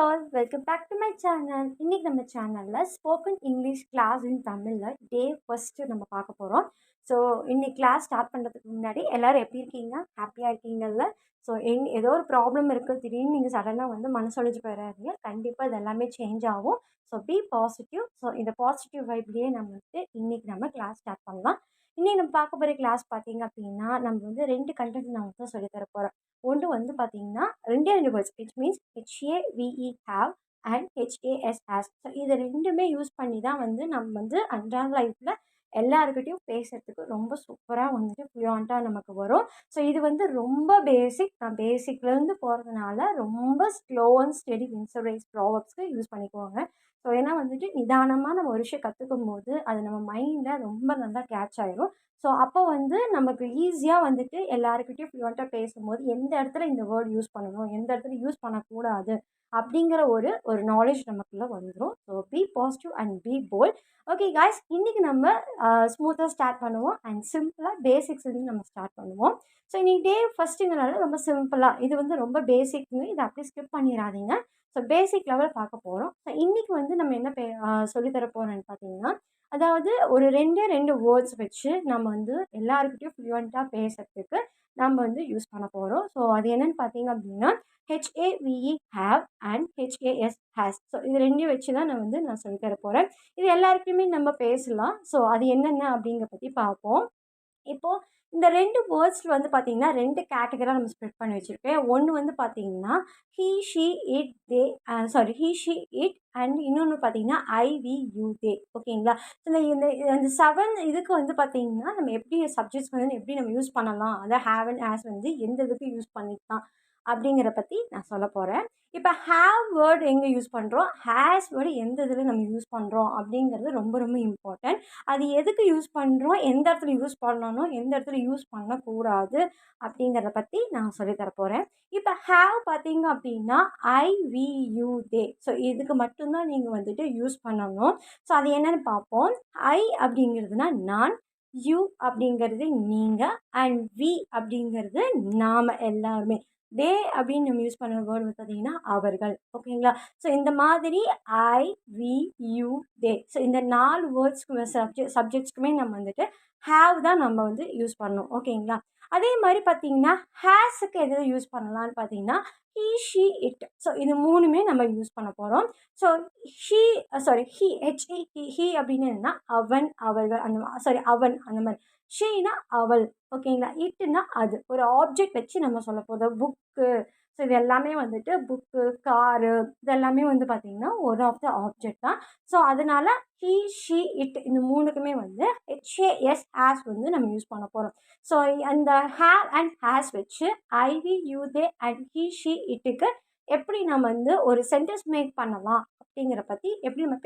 All welcome back to my channel. இன்னைக்கு நம்ம சேனலில் ஸ்போக்கன் இங்கிலீஷ் கிளாஸ் இன் தமிழில் டே ஃபஸ்ட்டு நம்ம பார்க்க போகிறோம். ஸோ இன்னைக்கு கிளாஸ் ஸ்டார்ட் பண்ணுறதுக்கு முன்னாடி எல்லோரும் எப்படி இருக்கீங்க? ஹாப்பியாக இருக்கீங்கல்ல? ஸோ ஏதோ ஒரு ப்ராப்ளம் இருக்குது, திடீர்னு நீங்கள் சடனாக வந்து மனசொழிஞ்சு போயிடாதீங்க. கண்டிப்பாக இது எல்லாமே சேஞ்ச் ஆகும். So be positive. ஸோ இந்த பாசிட்டிவ் வைப்லேயே நம்ம வந்து இன்னைக்கு நம்ம கிளாஸ் ஸ்டார்ட் பண்ணலாம். இன்னைக்கு நம்ம பார்க்க போகிற கிளாஸ் பார்த்தீங்க அப்படின்னா, நம்ம வந்து 2 கண்டென்ட் நான் வந்து சொல்லித்தர போகிறோம். ஒன்று வந்து பார்த்தீங்கன்னா 2 words which means HAVE have and HAS has. So இது 2மே யூஸ் பண்ணி தான் வந்து நம்ம வந்து அன்றாட லைஃப்பில் எல்லாருக்கிட்டையும் பேசுகிறதுக்கு ரொம்ப சூப்பராக வந்துட்டு ஃப்ளூயண்ட்டாக நமக்கு வரும். ஸோ இது வந்து ரொம்ப பேசிக். நான் பேசிக்லேருந்து போகிறதுனால ரொம்ப ஸ்லோ அண்ட் ஸ்டெடி இன்சரைஸ் ப்ராவப்ஸ்க்கு யூஸ் பண்ணிக்குவாங்க. ஸோ ஏன்னா வந்துட்டு நிதானமாக நம்ம ஒரு விஷயம் கற்றுக்கும் போது அது நம்ம மைண்டில் ரொம்ப நல்லா கேட்ச் ஆயிரும். ஸோ அப்போ வந்து நமக்கு ஈஸியாக வந்துட்டு எல்லாருக்கிட்டையும் ஃப்ளூயண்ட்டாக பேசும்போது எந்த இடத்துல இந்த வேர்ட் யூஸ் பண்ணணும், எந்த இடத்துல யூஸ் பண்ணக்கூடாது அப்படிங்கிற ஒரு நாலேஜ் நமக்குள்ளே வந்துடும். So be positive and be bold. Okay guys, இன்றைக்கி நம்ம ஸ்மூத்தாக ஸ்டார்ட் பண்ணுவோம் அண்ட் சிம்பிளாக பேசிக்ஸ்லேருந்து நம்ம ஸ்டார்ட் பண்ணுவோம். ஸோ இன்றைக்கி டே ஃபஸ்ட்டுங்கிறனால ரொம்ப சிம்பிளாக, இது வந்து ரொம்ப பேசிக்னு இதை அப்படியே ஸ்கிப் பண்ணிடாதீங்க. ஸோ பேசிக் லெவல் பார்க்க போகிறோம். ஸோ இன்றைக்கி வந்து நம்ம என்ன சொல்லித்தர போகிறோன்னு பார்த்தீங்கன்னா, அதாவது ஒரு 2 வேர்ட்ஸ் வச்சு நம்ம வந்து எல்லாருக்கிட்டையும் ஃப்ளூயண்ட்டாக பேசுகிறதுக்கு நம்ம வந்து யூஸ் பண்ண போகிறோம். ஸோ அது என்னென்னு பார்த்தீங்க அப்படின்னா HAVE have and HAS has. So இது 2 வச்சு தான் நான் சொல்லித்தர போகிறேன். இது எல்லாருக்குமே நம்ம பேசலாம். ஸோ அது என்னென்ன அப்படிங்கிற பற்றி பார்ப்போம். இப்போது இந்த 2 வேர்ட்ஸில் வந்து பார்த்தீங்கன்னா 2 கேட்டகரியாக நம்ம ஸ்ப்ளிட் பண்ணி வச்சுருக்கேன். ஒன்று வந்து பார்த்தீங்கன்னா he, she, it, they, he, she, it and இன்னொன்று பார்த்தீங்கன்னா ஐ, வி, யூ, தே. ஓகேங்களா? ஸோ இந்த இந்த 7 இதுக்கு வந்து பார்த்தீங்கன்னா நம்ம எப்படி சப்ஜெக்ட்ஸ் வந்து எப்படி நம்ம யூஸ் பண்ணலாம், அதாவது ஹேவ் அண்ட் ஹேஸ் வந்து எந்த இதுக்கு யூஸ் பண்ணிக்கலாம் அப்படிங்கிற பற்றி நான் சொல்ல போகிறேன். இப்போ ஹேவ் வேர்டு எங்கே யூஸ் பண்ணுறோம், ஹேஸ் வேர்டு எந்த இதில் நம்ம யூஸ் பண்ணுறோம் அப்படிங்கிறது ரொம்ப ரொம்ப இம்பார்ட்டன்ட். அது எதுக்கு யூஸ் பண்ணுறோம், எந்த இடத்துல யூஸ் பண்ணணும், எந்த இடத்துல யூஸ் பண்ணக்கூடாது அப்படிங்கிறத பற்றி நான் சொல்லித்தர போகிறேன். இப்போ ஹேவ் பார்த்தீங்க அப்படின்னா ஐ, வி, யூ, தே. ஸோ இதுக்கு மட்டும்தான் நீங்கள் வந்துட்டு யூஸ் பண்ணணும். ஸோ அது என்னென்னு பார்ப்போம். ஐ அப்படிங்கிறதுனா நான், யூ அப்படிங்கிறது நீங்கள் அண்ட் வி அப்படிங்கிறது நாம் எல்லாருமே. தே அப்படின்னு நம்ம யூஸ் பண்ண வேர்டு பார்த்தீங்கன்னா அவர்கள். ஓகேங்களா? ஸோ இந்த மாதிரி ஐ, வி, யூ, தே. ஸோ இந்த 4 வேர்ட்ஸ்க்கு சப்ஜெக்ட்ஸ்க்குமே நம்ம வந்துட்டு ஹேவ் தான் நம்ம வந்து யூஸ் பண்ணணும். ஓகேங்களா? அதே மாதிரி பார்த்தீங்கன்னா ஹேஸுக்கு எது யூஸ் பண்ணலான்னு பார்த்தீங்கன்னா ஹீ, ஷீ, இட். ஸோ இது 3மே நம்ம யூஸ் பண்ண போகிறோம். ஸோ ஹீ ஹீ, ஹீ அப்படின்னு என்னன்னா அவன், அவர்கள், அந்த அவன் அந்த மாதிரி. ஷீனா அவள். ஓகேங்களா? இட்டுனா அது ஒரு ஆப்ஜெக்ட் வச்சு நம்ம சொல்ல போகிறோம். புக்கு. ஸோ இது எல்லாமே வந்துட்டு புக்கு, காரு, இது எல்லாமே வந்து பார்த்திங்கன்னா ஒரு ஆஃப் த ஆப்ஜெக்ட் தான். ஸோ அதனால் ஹீ, ஷீ, இட் இந்த 3க்குமே வந்து HAS ஹேஸ் வந்து நம்ம யூஸ் பண்ண போகிறோம். ஸோ அந்த ஹேவ் அண்ட் ஹேஸ் வச்சு I, we, you, they and he, she, இட்டுக்கு எப்படி நம்ம வந்து ஒரு சென்டென்ஸ் மேக் பண்ணலாம் அப்படிங்கிற பற்றி, எப்படி நம்ம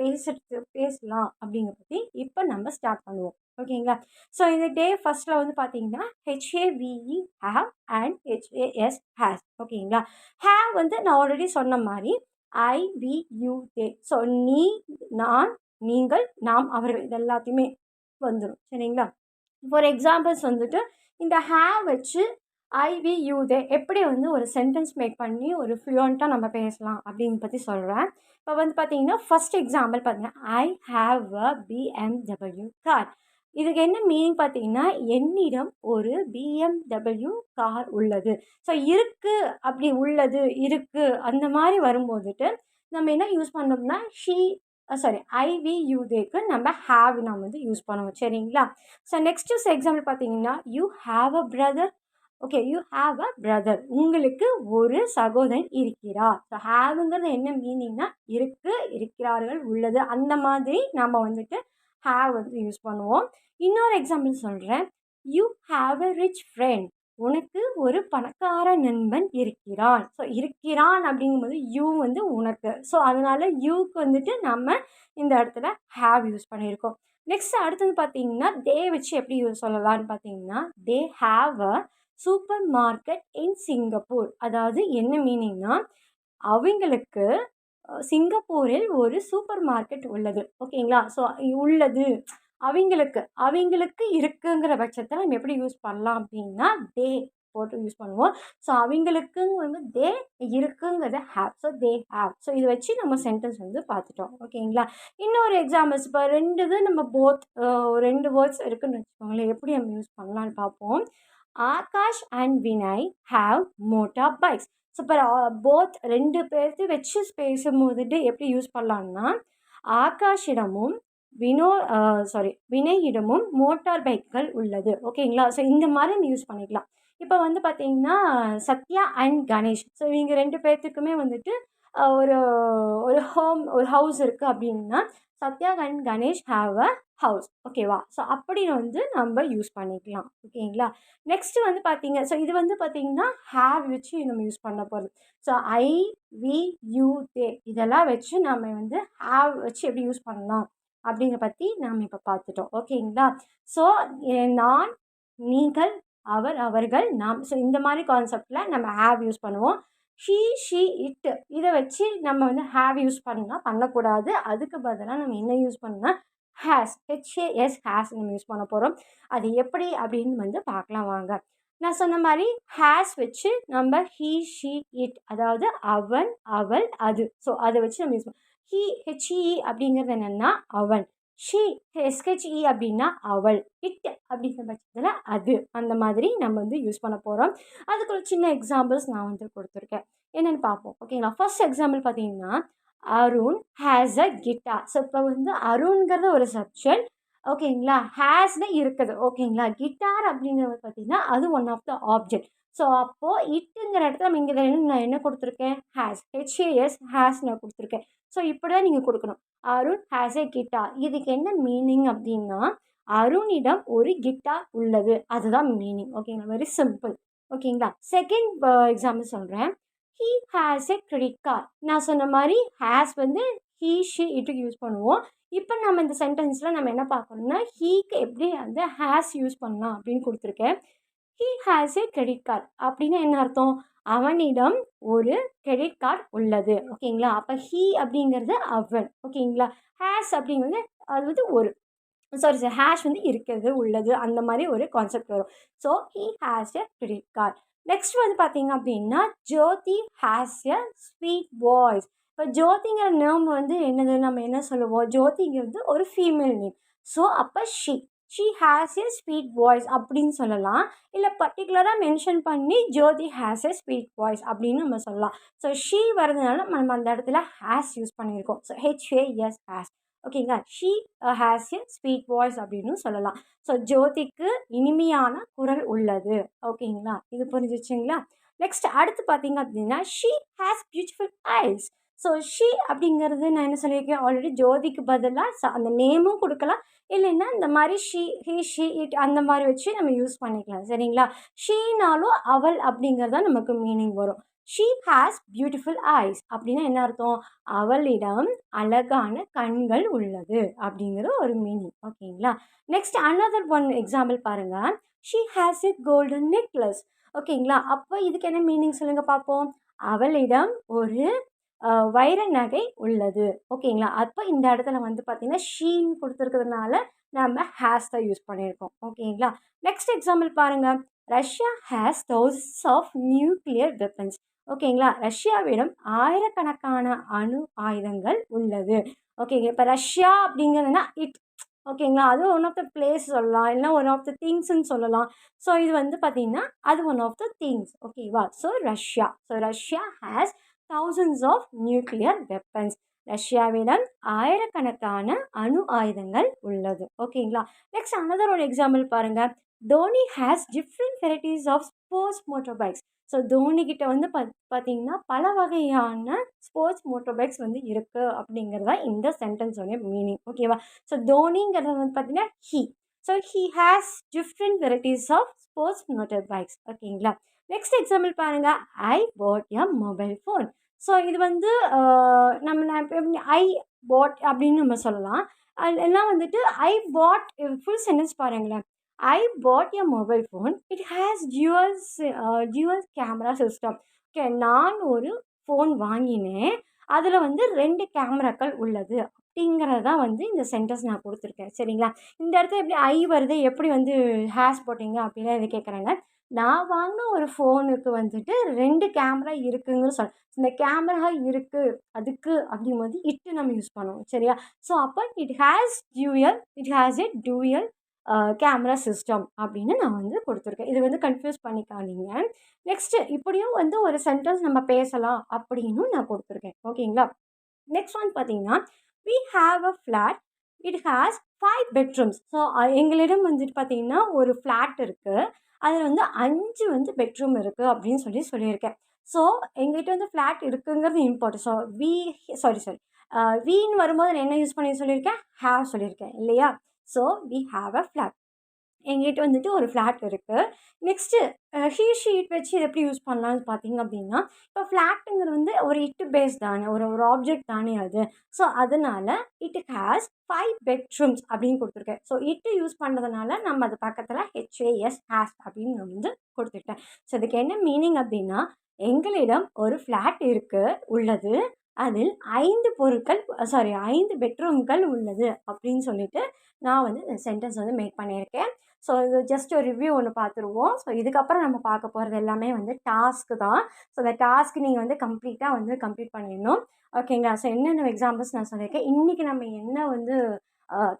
பேசலாம் அப்படிங்கிற பற்றி இப்போ நம்ம ஸ்டார்ட் பண்ணுவோம். ஓகேங்களா? ஸோ இந்த டே ஃபஸ்ட்டில் வந்து பார்த்தீங்கன்னா HAVE have and HAS has. ஓகேங்களா? ஹேவ் வந்து நான் ஆல்ரெடி சொன்ன மாதிரி ஐ, வி, யூ, தே. ஸோ நீ, நான், நீங்கள், நாம், அவர்கள் இது எல்லாத்தையுமே வந்துடும். சரிங்களா? ஃபார் எக்ஸாம்பிள்ஸ் வந்துட்டு இந்த ஹேவ் வச்சு ஐ, வி, யூ, தே எப்படி வந்து ஒரு சென்டென்ஸ் மேக் பண்ணி ஒரு ஃப்ளூயண்ட்டாக நம்ம பேசலாம் அப்படிங்கிற பற்றி சொல்கிறேன். இப்போ வந்து பார்த்தீங்கன்னா ஃபஸ்ட் எக்ஸாம்பிள் பார்த்தீங்கன்னா I have a BMW car. இதுக்கு என்ன மீனிங் பார்த்தீங்கன்னா என்னிடம் ஒரு BMW கார் உள்ளது. ஸோ இருக்குது, அப்படி உள்ளது, இருக்குது அந்த மாதிரி வரும்போதுட்டு நம்ம என்ன யூஸ் பண்ணோம்னா ஐ, வி, யூ, தேக்கு நம்ம ஹாவ் நம்ம வந்து யூஸ் பண்ணுவோம். சரிங்களா? ஸோ நெக்ஸ்ட்டு எக்ஸாம்பிள் பார்த்தீங்கன்னா you have a brother. Okay, you have a brother. உங்களுக்கு ஒரு சகோதரன் இருக்கிறார். ஸோ ஹாவுங்கிறது என்ன மீனிங்னா இருக்கிறார்கள், உள்ளது, அந்த மாதிரி நம்ம வந்துட்டு ஹாவ் வந்து யூஸ் பண்ணுவோம். இன்னொரு எக்ஸாம்பிள் சொல்கிறேன். You have a rich friend. உனக்கு ஒரு பணக்கார நண்பன் இருக்கிறான். ஸோ இருக்கிறான் அப்படிங்கும்போது யூ வந்து உனக்கு. ஸோ அதனால் யூக்கு வந்துட்டு நம்ம இந்த இடத்துல ஹாவ் யூஸ் பண்ணியிருக்கோம். நெக்ஸ்ட் அடுத்தது பார்த்தீங்கன்னா தே வச்சு எப்படி சொல்லலாம்னு பார்த்தீங்கன்னா they have a super market in Singapore. அதாவது என்ன மீனிங்னா அவங்களுக்கு சிங்கப்பூரில் ஒரு சூப்பர் மார்க்கெட் உள்ளது. ஓகேங்களா? ஸோ உள்ளது அவங்களுக்கு இருக்குங்கிற பட்சத்தில் நம்ம எப்படி யூஸ் பண்ணலாம் அப்படின்னா தே போட்டு யூஸ் பண்ணுவோம். ஸோ அவங்களுக்குங்க வந்து தே இருக்குங்கிறத have. So they have. So இதை வச்சு நம்ம சென்டென்ஸ் வந்து பார்த்துட்டோம். ஓகேங்களா? இன்னொரு எக்ஸாம்பிள்ஸ் இப்போ 2 இது நம்ம போத் 2 வேர்ட்ஸ் இருக்குன்னு வச்சுக்கோங்களேன். எப்படி நம்ம யூஸ் பண்ணலான்னு பார்ப்போம். Akash and Vinay have motor bikes. So இப்போ போத் 2 பேர்த்து வச்சு பேசும்போதுட்டு எப்படி யூஸ் பண்ணலான்னா, ஆகாஷிடமும் வினயிடமும் மோட்டார் பைக்குகள் உள்ளது. ஓகேங்களா? ஸோ இந்த மாதிரி நம்ம யூஸ் பண்ணிக்கலாம். இப்போ வந்து பார்த்தீங்கன்னா, சத்யா அண்ட் கணேஷ். ஸோ இவங்க 2 பேர்த்துக்குமே வந்துட்டு ஒரு ஒரு ஹவுஸ் இருக்குது அப்படின்னா, Sathya and Ganesh have a house. ஓகேவா? ஸோ அப்படி வந்து நம்ம யூஸ் பண்ணிக்கலாம். ஓகேங்களா? நெக்ஸ்ட்டு வந்து பார்த்தீங்க ஸோ இது வந்து பார்த்தீங்கன்னா, ஹேவ் வச்சு நம்ம யூஸ் பண்ண போகிறது. ஸோ ஐ, வி, யூ, தே இதெல்லாம் வச்சு நம்ம வந்து ஹேவ் வச்சு எப்படி யூஸ் பண்ணலாம் அப்படிங்கிறத பற்றி நாம் இப்போ பார்த்துட்டோம். ஓகேங்களா? ஸோ நான், நீங்கள், அவர், அவர்கள், நாம். ஸோ இந்த மாதிரி கான்செப்டில் நம்ம ஹேவ் யூஸ் பண்ணுவோம். ஷீ, ஷி, இட் இதை வச்சு நம்ம வந்து ஹேவ் யூஸ் பண்ணால் பண்ணக்கூடாது. அதுக்கு பதிலாக நம்ம என்ன யூஸ் பண்ணால் ஹேஸ், ஹெச்ஏஎஸ் ஹேஸ் நம்ம யூஸ் பண்ண போகிறோம். அது எப்படி அப்படின்னு வந்து பார்க்கலாம் வாங்க. நான் சொன்ன மாதிரி ஹேஸ் வச்சு நம்ம ஹீ, ஷி, இட் அதாவது அவன், அவள், அது. ஸோ அதை வச்சு நம்ம யூஸ் பண்ணோம். ஹீ, ஹெச்இ அப்படிங்கிறது என்னென்னா அவன். ஷீ, எஸ்ஹெச்இ அப்படின்னா அவள். இட் அப்படிங்கிற பட்சத்தில் அது. அந்த மாதிரி நம்ம வந்து யூஸ் பண்ண போகிறோம். அதுக்கு ஒரு சின்ன எக்ஸாம்பிள்ஸ் நான் வந்து கொடுத்துருக்கேன். என்னென்னு பார்ப்போம். ஓகேங்களா? ஃபர்ஸ்ட் எக்ஸாம்பிள் பார்த்தீங்கன்னா, Arun has a guitar. So இப்போ வந்து அருண்கிறது ஒரு சப்ஜெக்ட். ஓகேங்களா? ஹேஸ்னு இருக்குது. ஓகேங்களா? கிட்டார் அப்படிங்கிறது பார்த்தீங்கன்னா அது one of the object. So அப்போது இட்டுங்கிற இடத்துல நம்ம இங்கே நான் என்ன கொடுத்துருக்கேன்? ஹேஸ், ஹெச்ஏஎஸ் ஹேஸ் நான் கொடுத்துருக்கேன். ஸோ இப்படி தான் நீங்கள் கொடுக்கணும். Arun has a guitar. இதுக்கு என்ன மீனிங் அப்படின்னா, அருணிடம் ஒரு கிட்டார் உள்ளது. அதுதான் மீனிங். ஓகேங்களா? Very simple. ஓகேங்களா? செகண்ட் எக்ஸாம்பிள் சொல்கிறேன். He has a credit card. நான் சொன்ன மாதிரி ஹேஸ் வந்து ஹீ, ஷி, இட்டுக்கு யூஸ் பண்ணுவோம். இப்போ நம்ம இந்த சென்டென்ஸில் நம்ம என்ன பார்க்கணும்னா, ஹீக்கு எப்படி வந்து ஹேஸ் யூஸ் பண்ணலாம் அப்படின்னு கொடுத்துருக்கேன். He has a credit card அப்படின்னு என்ன அர்த்தம்? அவனிடம் ஒரு கிரெடிட் கார்டு உள்ளது. ஓகேங்களா? அப்போ ஹீ அப்படிங்கிறது அவன். ஓகேங்களா? ஹேஸ் அப்படிங்கிறது அது வந்து ஒரு ஹேஷ் வந்து இருக்கிறது, உள்ளது அந்த மாதிரி ஒரு கான்செப்ட் வரும். So he has a credit card. Next வந்து பார்த்தீங்க அப்படின்னா, ஜோதி ஹேஸ் எ ஸ்வீட் வாய்ஸ். இப்போ ஜோதிங்கிற நேம் வந்து என்னது, நம்ம என்ன சொல்லுவோம்? ஜோதிங்கிறது ஒரு ஃபீமேல் நேம். ஸோ அப்போ she has a sweet voice அப்படின்னு சொல்லலாம். இல்லை பர்டிகுலராக மென்ஷன் பண்ணி Jyothi has a sweet voice அப்படின்னு நம்ம சொல்லலாம். ஸோ ஷீ வரதுனால நம்ம அந்த இடத்துல ஹேஸ் யூஸ் பண்ணியிருக்கோம். So H A S has. ஓகேங்களா? She has a sweet voice அப்படின்னு சொல்லலாம். ஸோ ஜோதிக்கு இனிமையான குரல் உள்ளது. ஓகேங்களா? இது புரிஞ்சிச்சுங்களா? நெக்ஸ்ட் அடுத்து பார்த்தீங்க அப்படின்னா, she has beautiful ice. So she அப்படிங்கிறது நான் என்ன சொல்லியிருக்கேன் ஆல்ரெடி, ஜோதிக்கு பதிலாக அந்த நேமும் கொடுக்கலாம். இல்லைன்னா இந்த மாதிரி ஷீ, இட் அந்த மாதிரி வச்சு நம்ம யூஸ் பண்ணிக்கலாம். சரிங்களா? ஷீனாலும் அவள் அப்படிங்கிறதா நமக்கு மீனிங் வரும். ஷீ ஹேஸ் பியூட்டிஃபுல் ஐஸ் அப்படின்னா என்ன அர்த்தம்? அவளிடம் அழகான கண்கள் உள்ளது அப்படிங்கிற ஒரு மீனிங். ஓகேங்களா? நெக்ஸ்ட் அனதர் ஒன் எக்ஸாம்பிள் பாருங்க. She has a golden necklace. ஓகேங்களா? அப்போ இதுக்கு என்ன மீனிங் சொல்லுங்க பார்ப்போம். அவளிடம் ஒரு வைர நகை உள்ளது. ஓகேங்களா? அப்போ இந்த இடத்துல வந்து பார்த்தீங்கன்னா ஷீன் கொடுத்துருக்கிறதுனால நம்ம ஹேஸ் தான் யூஸ் பண்ணியிருக்கோம். ஓகேங்களா? நெக்ஸ்ட் எக்ஸாம்பிள் பாருங்க. Russia has thousands of nuclear weapons. ஓகேங்களா? ரஷ்யாவிடம் ஆயிரக்கணக்கான அணு ஆயுதங்கள் உள்ளது. ஓகேங்க. இப்போ ரஷ்யா அப்படிங்கிறதுனா இட். ஓகேங்களா? அது ஒன் ஆஃப் த பிளேஸ் சொல்லலாம். இல்லைனா ஒன் ஆஃப் த திங்ஸ்ன்னு சொல்லலாம். ஸோ இது வந்து பார்த்தீங்கன்னா அது ஒன் ஆஃப் த திங்ஸ். ஓகேவா? So Russia has thousands of nuclear weapons. ரஷ்யாவிடம் ஆயிரக்கணக்கான அணு ஆயுதங்கள் உள்ளது. ஓகேங்களா? நெக்ஸ்ட் அனதர் ஒரு எக்ஸாம்பிள் பாருங்க. Dhoni has different varieties of sports motor bikes. So தோனிக்கிட்ட வந்து பார்த்தீங்கன்னா பல வகையான ஸ்போர்ட்ஸ் மோட்டார் பைக்ஸ் வந்து இருக்குது அப்படிங்கிறது தான் இந்த சென்டென்ஸோடைய மீனிங். ஓகேவா? ஸோ தோனிங்கிறது வந்து பார்த்தீங்கன்னா he. So he has different varieties of sports motor bikes. ஓகேங்களா? நெக்ஸ்ட் எக்ஸாம்பிள் பாருங்கள். I bought a mobile phone. So இது வந்து ஐ பாட் அப்படின்னு நம்ம சொல்லலாம். அதெல்லாம் வந்துட்டு ஐ பாட் ஃபுல் சென்டென்ஸ் பாருங்களேன். I bought a mobile phone. It has dual camera system. Okay, நான் ஒரு ஃபோன் வாங்கினேன். அதில் வந்து 2 கேமராக்கள் உள்ளது அப்படிங்கிறது தான் வந்து இந்த சென்டென்ஸ் நான் கொடுத்துருக்கேன். சரிங்களா? இந்த இடத்துல எப்படி ஐ வருது, எப்படி வந்து ஹேஸ் போட்டிங்க அப்படின்னா இது கேட்குறாங்க. நான் வாங்கின ஒரு ஃபோனுக்கு வந்துட்டு 2 கேமரா இருக்குங்கன்னு இந்த கேமரா இருக்கு, அதுக்கு அப்படிங்கும்போது இட்டு நம்ம யூஸ் பண்ணுவோம். சரியா? ஸோ அப்போ it has a dual camera system அப்படின்னு நான் வந்து குடுத்துருக்கேன். இது வந்து கன்ஃப்யூஸ் பண்ணிக்காதீங்க. நெக்ஸ்ட்டு இப்படியும் வந்து ஒரு சென்டென்ஸ் நம்ம பேசலாம் அப்படின்னும் நான் குடுத்துருக்கேன். ஓகேங்களா? நெக்ஸ்ட் ஒன் பார்த்தீங்கன்னா, "we have a flat. It has 5 bedrooms." So எங்களிடம் வந்துட்டு பார்த்தீங்கன்னா, ஒரு ஃப்ளாட் இருக்கு. அதில வந்து 5 வந்து பெட்ரூம் இருக்கு அப்படின்னு சொல்லியிருக்கேன். ஸோ எங்ககிட்ட வந்து ஃப்ளாட் இருக்குங்கிறது இம்பார்ட்டன்ட். So sorry sorry. வின்னு வரும்போது நான் என்ன யூஸ் பண்ணி சொல்லியிருக்கேன்? ஹேவ் சொல்லியிருக்கேன் இல்லையா? So we have a flat. என்கிட்ட வந்துட்டு ஒரு ஃப்ளாட் இருக்கு. நெக்ஸ்ட்டு ஷீட் வச்சு இத எப்படி யூஸ் பண்ணலான்னு பார்த்தீங்க அப்படின்னா, இப்போ ஃப்ளாட்டுங்கிறது வந்து ஒரு இட் பேஸ் தானே, ஒரு ஒரு ஆப்ஜெக்ட் தானே அது. ஸோ அதனால இட் ஹேஸ் 5 பெட்ரூம்ஸ் அப்படின்னு குடுத்துருக்கேன். ஸோ இட் யூஸ் பண்ணுறதுனால நம்ம அது பக்கத்தில ஹேஸ் அப்படின்னு நான் வந்து குடுத்துட்டேன். ஸோ இதுக்கு என்ன மீனிங் அப்படின்னா, எங்களிடம் ஒரு ஃப்ளாட் உள்ளது. அதில் 5 பொருட்கள் 5 பெட்ரூம்கள் உள்ளது அப்படின்னு சொல்லிட்டு நான் வந்து இந்த சென்டென்ஸ் வந்து மேக் பண்ணியிருக்கேன். ஸோ இது ஜஸ்ட் ஒரு ரிவ்யூ ஒன்று பார்த்துருவோம். ஸோ இதுக்கப்புறம் நம்ம பார்க்க போகிறது எல்லாமே வந்து டாஸ்க்கு தான். ஸோ அந்த டாஸ்க் நீங்கள் வந்து கம்ப்ளீட் பண்ணிடணும். ஓகேங்களா? ஸோ என்னென்ன எக்ஸாம்பிள்ஸ் நான் சொல்லியிருக்கேன். இன்றைக்கி நம்ம என்ன வந்து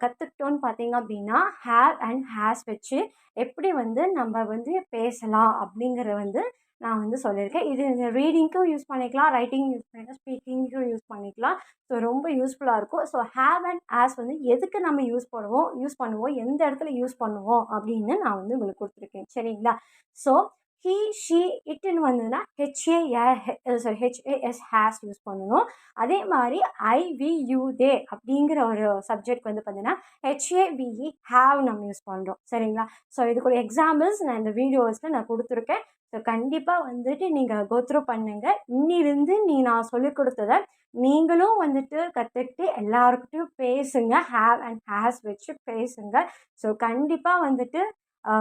கற்றுக்கிட்டோன்னு பார்த்தீங்க அப்படின்னா, ஹேவ் அண்ட் ஹேஸ் வச்சு எப்படி வந்து நம்ம வந்து பேசலாம் அப்படிங்கிறத வந்து நான் வந்து சொல்லியிருக்கேன். இது ரீடிங்க்கும் யூஸ் பண்ணிக்கலாம், ரைட்டிங் யூஸ் பண்ணிக்கலாம், ஸ்பீக்கிங்க்கும் யூஸ் பண்ணிக்கலாம். ஸோ ரொம்ப யூஸ்ஃபுல்லாக இருக்கும். ஸோ ஹேவ் அண்ட் ஹேஸ் வந்து எதுக்கு நம்ம யூஸ் பண்ணுவோம், எந்த இடத்துல யூஸ் பண்ணுவோம் அப்படின்னு நான் வந்து உங்களுக்கு கொடுத்துருக்கேன். சரிங்களா? ஸோ ஹி, ஷி, இட்டுன்னு வந்ததுன்னா ஹெச்ஏஎஸ் ஹேஸ் யூஸ் பண்ணணும். அதே மாதிரி ஐ, வி, யூ, தே அப்படிங்கிற ஒரு சப்ஜெக்ட் வந்து பார்த்தீங்கன்னா ஹெச்ஏவிஇ ஹேவ் நம்ம யூஸ் பண்ணுறோம். சரிங்களா? ஸோ இதுக்கு ஒரு எக்ஸாம்பிள்ஸ் நான் இந்த வீடியோஸில் நான் கொடுத்துருக்கேன். ஸோ கண்டிப்பாக வந்துட்டு நீங்கள் கோத்ரூ பண்ணுங்க. இன்னிலிருந்து நான் சொல்லிக் கொடுத்தத நீங்களும் வந்துட்டு கற்றுக்கிட்டு எல்லாருக்கிட்டையும் பேசுங்க. ஹேவ் அண்ட் ஹேஸ் வச்சு பேசுங்க. ஸோ கண்டிப்பாக வந்துட்டு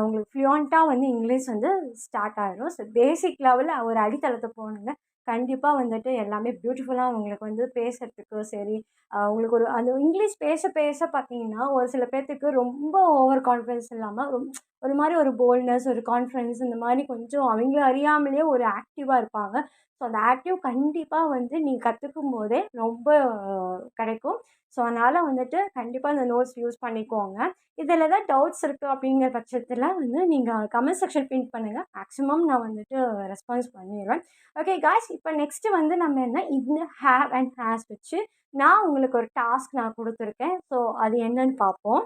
உங்களுக்கு ஃப்ளூயண்ட்டாக வந்து இங்கிலீஷ் வந்து ஸ்டார்ட் ஆகிடும். ஸோ பேசிக் லெவலில் ஒரு அடித்தளத்தை போகணுங்க. கண்டிப்பாக வந்துட்டு எல்லாமே பியூட்டிஃபுல்லாக உங்களுக்கு வந்து பேசுகிறதுக்கு சரி, உங்களுக்கு ஒரு அந்த இங்கிலீஷ் பேச பேச பார்த்தீங்கன்னா, ஒரு சில பேர்த்துக்கு ரொம்ப ஓவர் கான்ஃபிடன்ஸ் இல்லாமல் ஒரு மாரி ஒரு போல்ட்னஸ், ஒரு கான்ஃபிடன்ஸ் இந்த மாரி கொஞ்சம் அவங்கள அறியாமலேயே ஒரு ஆக்டிவா இருப்பாங்க. ஸோ அந்த ஆக்டிவ் கண்டிப்பா வந்து நீங்க கத்துக்கும்போதே ரொம்ப கிடைக்கும். ஸோ அதனால வந்துட்டு கண்டிப்பா இந்த நோட்ஸ் யூஸ் பண்ணிக்கோங்க. இதில ஏதாவது டவுட்ஸ் இருக்கு அப்படிங்கிற பட்சத்தில வந்து நீங்க கமெண்ட் செக்ஷன் பின் பண்ணுங்க. மேக்ஸிமம் நான் வந்துட்டு ரெஸ்பான்ஸ் பண்ணிருவேன். ஓகே காய்ஸ், இப்போ நெக்ஸ்ட்டு வந்து நம்ம இந்த ஹேவ் அண்ட் ஹேஸ் வச்சு நான் உங்களுக்கு ஒரு டாஸ்க் நான் குடுத்துருக்கேன். ஸோ அது என்னன்னு பார்ப்போம்.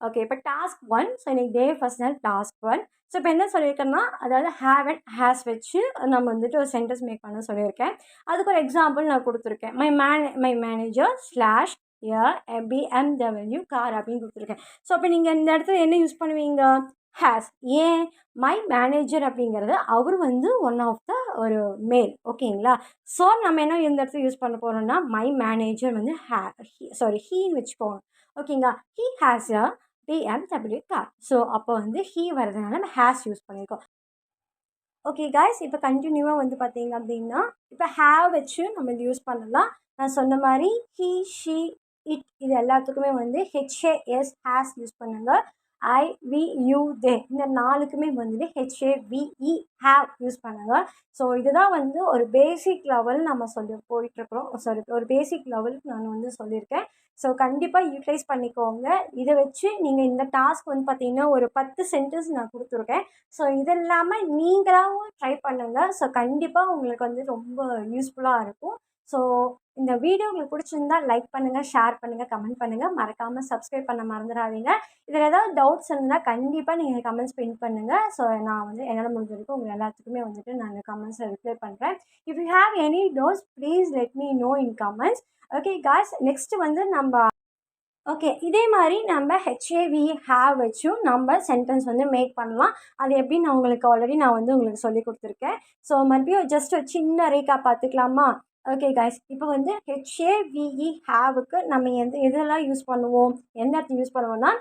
ஓகே. இப்போ டாஸ்க் 1. ஸோ இன்னைக்கு டே ஃபர்ஸ்ட் நாள் டாஸ்க் 1. ஸோ இப்போ என்ன சொல்லியிருக்கேன்னா, அதாவது ஹேவ் அண்ட் ஹேஸ் வச்சு நம்ம வந்துட்டு ஒரு சென்டென்ஸ் மேக் பண்ண சொல்லியிருக்கேன். அதுக்கு ஒரு எக்ஸாம்பிள் நான் குடுத்துருக்கேன். My manager slash BMW car அப்படின்னு குடுத்துருக்கேன். ஸோ அப்போ நீங்க இந்த இடத்துல என்ன யூஸ் பண்ணுவீங்க? ஹேஸ். ஏன்? மை மேனேஜர் அப்படிங்கிறது அவர் வந்து ஒன் ஆஃப் த ஒரு மேல். ஓகேங்களா? ஸோ நம்ம என்ன இந்த இடத்துல யூஸ் பண்ண போறோம்னா, மை மேனேஜர் வந்து ஹீன்னு வச்சுக்கோங்க. ஓகேங்களா? He has a BMW car. So அப்போ வந்து ஹி வரதுனால நம்ம ஹேஸ் யூஸ் பண்ணியிருக்கோம். ஓகே காய்ஸ், இப்போ கன்டினியூவா வந்து பார்த்தீங்க அப்படின்னா, இப்போ ஹேவ் வச்சு நம்ம இது யூஸ் பண்ணலாம். நான் சொன்ன மாரி ஹி, ஷி, இட் இது எல்லாத்துக்குமே வந்து ஹேஸ் யூஸ் பண்ணுங்க. ஐ, வி, யூ, தே இந்த 4க்குமே வந்துட்டு ஹேவ் யூஸ் பண்ணுங்க. ஸோ இதுதான் வந்து ஒரு பேசிக் லெவல் நம்ம போயிட்டுருக்குறோம். ஒரு பேசிக் லெவலுக்கு நான் வந்து சொல்லியிருக்கேன். ஸோ கண்டிப்பாக யூட்டிலைஸ் பண்ணிக்கோங்க. இதை வச்சு நீங்கள் இந்த டாஸ்க் வந்து பார்த்தீங்கன்னா, ஒரு 10 சென்டென்ஸ் நான் குடுத்துருக்கேன். ஸோ இது இல்லாமல் நீங்களாவும் ட்ரை பண்ணுங்கள். ஸோ கண்டிப்பாக உங்களுக்கு வந்து ரொம்ப யூஸ்ஃபுல்லாக இருக்கும். ஸோ இந்த வீடியோ உங்களுக்கு பிடிச்சிருந்தா லைக் பண்ணுங்கள், ஷேர் பண்ணுங்கள், கமெண்ட் பண்ணுங்கள். மறக்காமல் சப்ஸ்கிரைப் பண்ண மறந்துடாதீங்க. இதில் ஏதாவது டவுட்ஸ் இருந்தால் கண்டிப்பாக நீங்கள் கமெண்ட்ஸ் பின் பண்ணுங்கள். ஸோ நான் வந்து என்னால் முடிஞ்ச வரைக்கும் உங்கள் எல்லாத்துக்குமே வந்துட்டு நான் கமெண்ட்ஸில் ரிப்ளை பண்ணுறேன். If you have any doubts please let me know in comments. Okay guys, next வந்து ஓகே. இதே மாரி நம்ம ஹேவ் வச்சும் நம்ம சென்டென்ஸ் வந்து மேக் பண்ணலாம். அது எப்படின்னு நான் உங்களுக்கு ஆல்ரெடி வந்து உங்களுக்கு சொல்லிக் குடுத்துருக்கேன். ஸோ மறுபடியும் ஜஸ்ட் ஒரு சின்ன ரீகேப் பார்த்துக்கலாமா? ஓகே காய்ஸ், இப்போ வந்து ஹேவுக்கு நம்ம எதெல்லாம் யூஸ் பண்ணுவோம்? எந்த இடத்துல யூஸ் பண்ணுவோம்னா,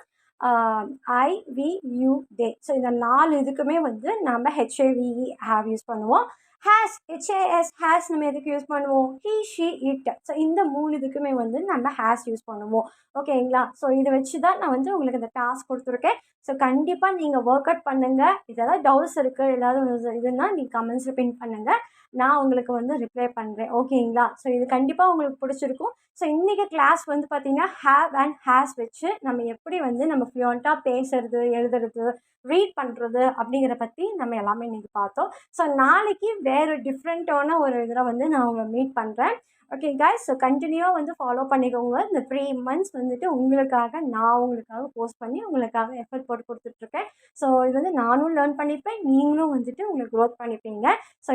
ஐ, வி, யூ, தே. ஸோ இந்த 4 இதுக்குமே வந்து நம்ம ஹேவ் யூஸ் பண்ணுவோம். ஹேஸ் ஹெச்ஏஎஸ் ஹேஸ் நம்ம எதுக்கு யூஸ் பண்ணுவோம்? He she it. ஸோ இந்த 3 இதுக்குமே வந்து நம்ம ஹேஸ் யூஸ் பண்ணுவோம். ஓகேங்களா? ஸோ இதை வச்சு தான் நான் வந்து உங்களுக்கு இந்த டாஸ்க் கொடுத்துருக்கேன். ஸோ கண்டிப்பாக நீங்கள் ஒர்க் அவுட் பண்ணுங்கள். இதெல்லாம் டவுட்ஸ் இருக்குது ஏதாவது இதுன்னா நீங்கள் கமெண்ட்ஸில் பின் பண்ணுங்கள். நான் உங்களுக்கு வந்து ரிப்ளை பண்ணுறேன். ஓகேங்களா? ஸோ இது கண்டிப்பாக உங்களுக்கு பிடிச்சிருக்கும். ஸோ இன்றைக்கி கிளாஸ் வந்து பார்த்திங்கன்னா ஹேவ் அண்ட் ஹேஸ் வச்சு நம்ம எப்படி வந்து நம்ம ஃப்ளூயண்ட்டாக பேசுறது, எழுதுறது, ரீட் பண்ணுறது அப்படிங்கிற பற்றி நம்ம எல்லாமே இன்றைக்கி பார்த்தோம். ஸோ நாளைக்கு வேறு டிஃப்ரெண்ட்டான ஒரு இதில் வந்து நான் உங்களை மீட் பண்ணுறேன். ஓகே கைஸ், ஸோ கண்டினியூவாக வந்து ஃபாலோ பண்ணிக்கோங்க. இந்த 3 மந்த்ஸ் வந்துட்டு நான் உங்களுக்காக போஸ்ட் பண்ணி உங்களுக்காக எஃபர்ட் போட்டு கொடுத்துட்ருக்கேன். ஸோ இது வந்து நானும் லேர்ன் பண்ணிப்பேன், நீங்களும் வந்துட்டு உங்களுக்கு க்ரோத் பண்ணிப்பீங்க. ஸோ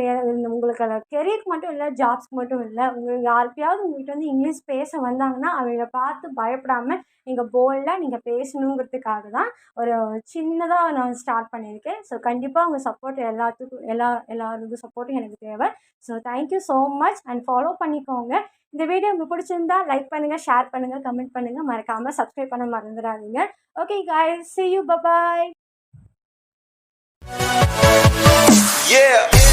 உங்களுக்கு கெரியருக்கு மட்டும் இல்லை, ஜாப்ஸ்க்கு மட்டும் இல்லை, உங்களுக்கு யாருக்கையாவது உங்கள்கிட்ட வந்து இங்கிலீஷ் பேச வந்தாங்கன்னா அவங்க பார்த்து பயப்படாமல் நீங்கள் போல்டாக நீங்கள் பேசணுங்கிறதுக்காக தான் ஒரு சின்னதாக நான் ஸ்டார்ட் பண்ணியிருக்கேன். ஸோ கண்டிப்பாக உங்கள் சப்போர்ட் எல்லாத்துக்கும் எல்லாரோட சப்போர்ட்டும் எனக்கு தேவை. So thank you so much and follow பண்ணிக்கோங்க. இந்த வீடியோ உங்களுக்கு பிடிச்சிருந்தா லைக் பண்ணுங்கள், ஷேர் பண்ணுங்கள், கமெண்ட் பண்ணுங்கள், மறக்காமல் சப்ஸ்கிரைப் பண்ண மறந்துடாதீங்க. Okay guys, see you, bye bye. Yeah.